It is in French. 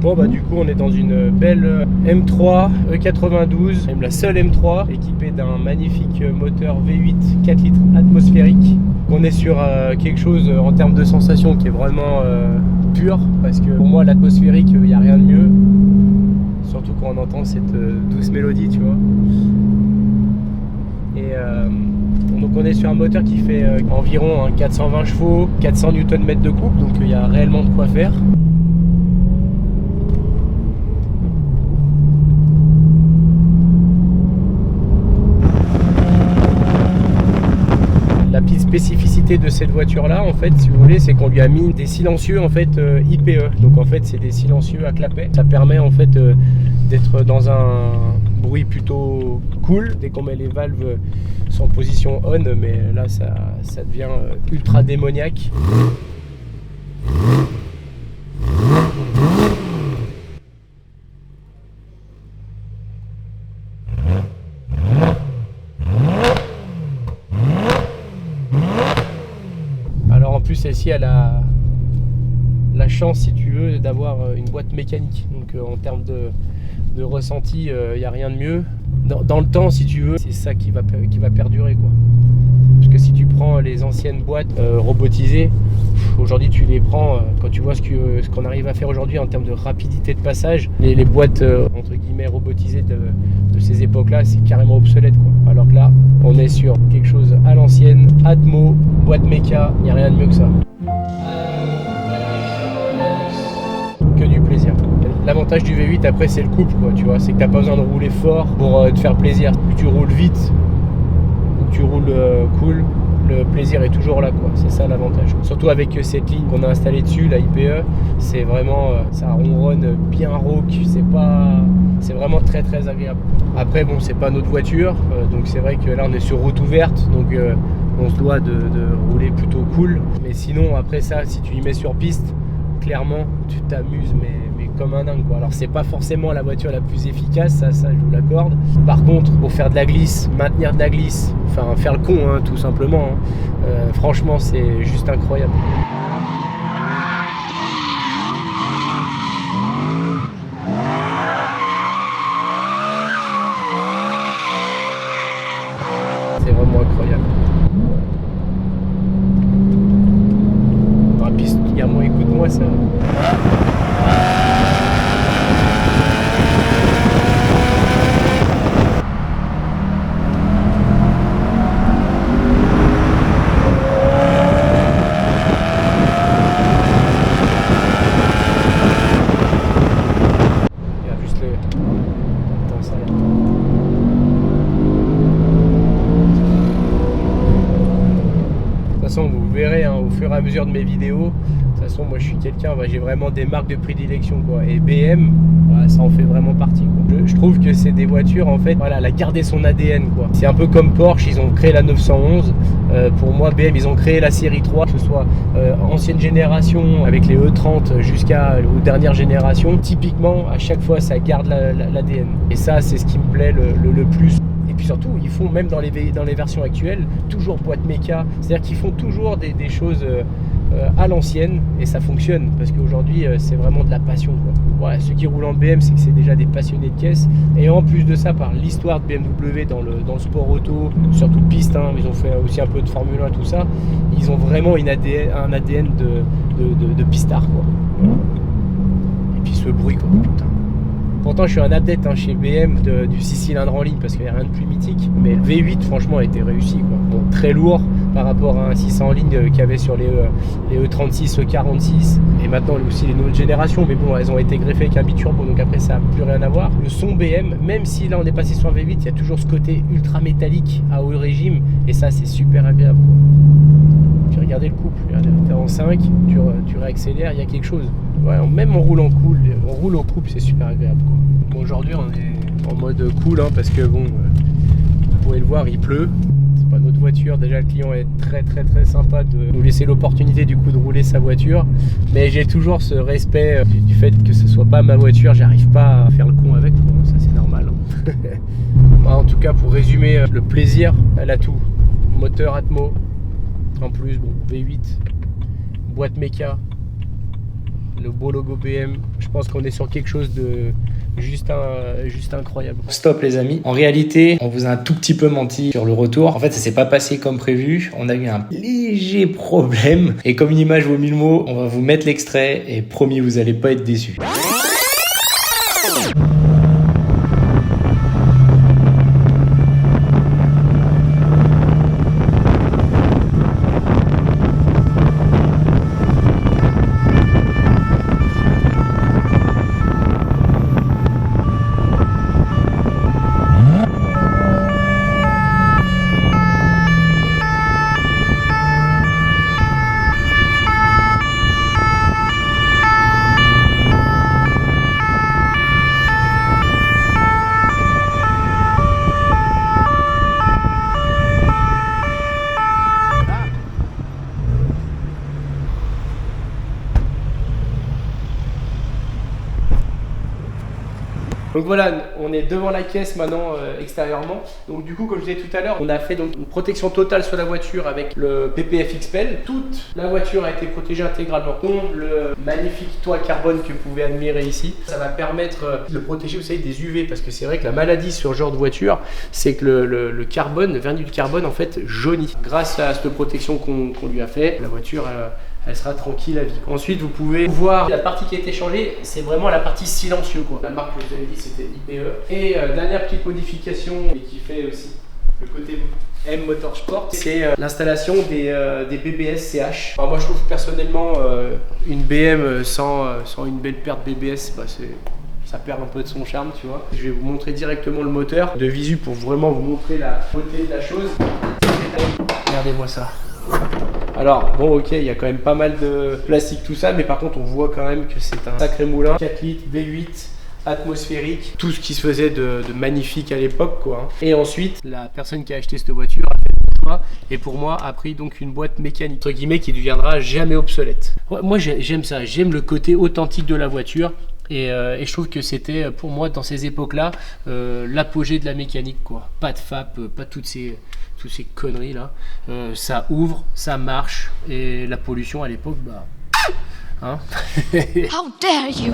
Bon bah du coup on est dans une belle M3 E92, même la seule M3 équipée d'un magnifique moteur V8 4 litres atmosphérique. On est sur quelque chose en termes de sensation qui est vraiment pur, parce que pour moi l'atmosphérique il n'y a rien de mieux, surtout quand on entend cette douce mélodie, tu vois. Et donc on est sur un moteur qui fait environ 420 chevaux, 400 Nm de couple, donc il y a réellement de quoi faire. La petite spécificité de cette voiture là, en fait, si vous voulez, c'est qu'on lui a mis des silencieux en fait IPE. Donc en fait c'est des silencieux à clapet. Ça permet en fait d'être dans un bruit plutôt cool dès qu'on met les valves en position on, mais là ça devient ultra démoniaque. Alors en plus celle-ci elle a la chance, si tu veux, d'avoir une boîte mécanique. Donc en termes de ressenti, il n'y a rien de mieux. Dans le temps, si tu veux, c'est ça qui va perdurer, quoi. Parce que si tu prends les anciennes boîtes robotisées, aujourd'hui tu les prends, quand tu vois ce qu'on arrive à faire aujourd'hui en termes de rapidité de passage, les boîtes entre guillemets robotisées de ces époques-là, c'est carrément obsolète, quoi. Alors que là, on est sur quelque chose à l'ancienne, Atmo, boîte méca, il n'y a rien de mieux que ça. Que du plaisir. L'avantage du V8 après c'est le couple, quoi, tu vois, c'est que t'as pas besoin de rouler fort pour te faire plaisir. Plus tu roules vite ou que tu roules cool, le plaisir est toujours là, quoi. C'est ça l'avantage. Surtout avec cette ligne qu'on a installée dessus, la IPE, c'est vraiment ça ronronne bien rauque, c'est vraiment très très agréable. Après bon, c'est pas notre voiture, donc c'est vrai que là on est sur route ouverte, donc on se doit de rouler plutôt cool. Mais sinon après ça, si tu y mets sur piste, clairement tu t'amuses mais comme un dingue, quoi. Alors c'est pas forcément la voiture la plus efficace, ça je vous l'accorde. Par contre pour faire de la glisse, maintenir de la glisse, enfin faire le con, hein, tout simplement, hein, franchement c'est juste incroyable. C'est vraiment incroyable. Ah, puis gamin, écoute-moi ça. Vous verrez hein, au fur et à mesure de mes vidéos. De toute façon moi je suis quelqu'un, j'ai vraiment des marques de prédilection, quoi. Et BM, ça en fait vraiment partie, quoi. Je trouve que c'est des voitures en fait, voilà, elle a gardé son ADN, quoi. C'est un peu comme Porsche, ils ont créé la 911. Pour moi BM ils ont créé la série 3, que ce soit ancienne génération avec les E30 jusqu'aux dernières générations. Typiquement à chaque fois ça garde l'ADN. Et ça c'est ce qui me plaît le plus. Et puis surtout, ils font même dans les versions actuelles, toujours boîte méca. C'est-à-dire qu'ils font toujours des choses à l'ancienne et ça fonctionne. Parce qu'aujourd'hui, c'est vraiment de la passion, quoi. Voilà, ceux qui roulent en BM, c'est que c'est déjà des passionnés de caisse. Et en plus de ça, par l'histoire de BMW dans le sport auto, surtout piste, hein, ils ont fait aussi un peu de Formule 1 et tout ça. Ils ont vraiment un ADN de pistard, quoi. Voilà. Et puis ce bruit, quoi, putain. Pourtant je suis un adepte hein, chez BM du 6 cylindres en ligne parce qu'il n'y a rien de plus mythique. Mais le V8 franchement a été réussi, quoi. Bon, très lourd par rapport à un 600 en ligne qu'il y avait sur les E36, E46 et maintenant aussi les nouvelles générations. Mais bon, elles ont été greffées avec un biturbo, donc après ça n'a plus rien à voir. Le son BM, même si là on est passé sur un V8, il y a toujours ce côté ultra métallique à haut régime et ça c'est super agréable, quoi. Tu regardais le couple, t'es en 5, tu réaccélères, il y a quelque chose. Ouais, même en roulant cool, on roule au couple, c'est super agréable, quoi. Bon, aujourd'hui on est en mode cool, hein, parce que bon, vous pouvez le voir, il pleut. C'est pas notre voiture, déjà le client est très très très sympa de nous laisser l'opportunité du coup de rouler sa voiture. Mais j'ai toujours ce respect du fait que ce soit pas ma voiture, j'arrive pas à faire le con avec, bon, ça c'est normal, hein. En tout cas pour résumer, le plaisir, elle a tout. Moteur Atmo, en plus bon, V8, boîte méca. le beau logo BM. Je pense qu'on est sur quelque chose de juste incroyable. Stop les amis. En réalité, on vous a un tout petit peu menti sur le retour. En fait, ça s'est pas passé comme prévu. On a eu un léger problème. Et comme une image vaut 1000 mots, on va vous mettre l'extrait et promis, vous allez pas être déçus. Donc voilà, on est devant la caisse maintenant extérieurement. Donc du coup, comme je disais tout à l'heure, on a fait donc une protection totale sur la voiture avec le PPF XPEL. Toute la voiture a été protégée intégralement. Donc le magnifique toit carbone que vous pouvez admirer ici, ça va permettre de protéger, vous savez, des UV, parce que c'est vrai que la maladie sur ce genre de voiture, c'est que le carbone, le vernis du carbone en fait jaunit. Grâce à cette protection qu'on lui a fait, la voiture elle sera tranquille à vie. Ensuite, vous pouvez voir la partie qui a été changée, c'est vraiment la partie silencieux quoi. La marque que je vous avais dit, c'était IPE. Et dernière petite modification, et qui fait aussi le côté M Motorsport, c'est l'installation des BBS CH. Alors moi, je trouve personnellement une BM sans une belle perte BBS, bah, ça perd un peu de son charme, tu vois. Je vais vous montrer directement le moteur de visu pour vraiment vous montrer la beauté de la chose. Regardez-moi ça. Alors bon, ok, il y a quand même pas mal de plastique tout ça, mais par contre on voit quand même que c'est un sacré moulin. 4 litres V8 atmosphérique, tout ce qui se faisait de magnifique à l'époque quoi. Et ensuite la personne qui a acheté cette voiture a fait le choix et pour moi a pris donc une boîte mécanique entre guillemets qui ne deviendra jamais obsolète. Moi j'aime ça, j'aime le côté authentique de la voiture. Et je trouve que c'était pour moi dans ces époques-là l'apogée de la mécanique quoi. Pas de FAP, pas toutes ces conneries là. Ça ouvre, ça marche et la pollution à l'époque, bah, hein. How dare you!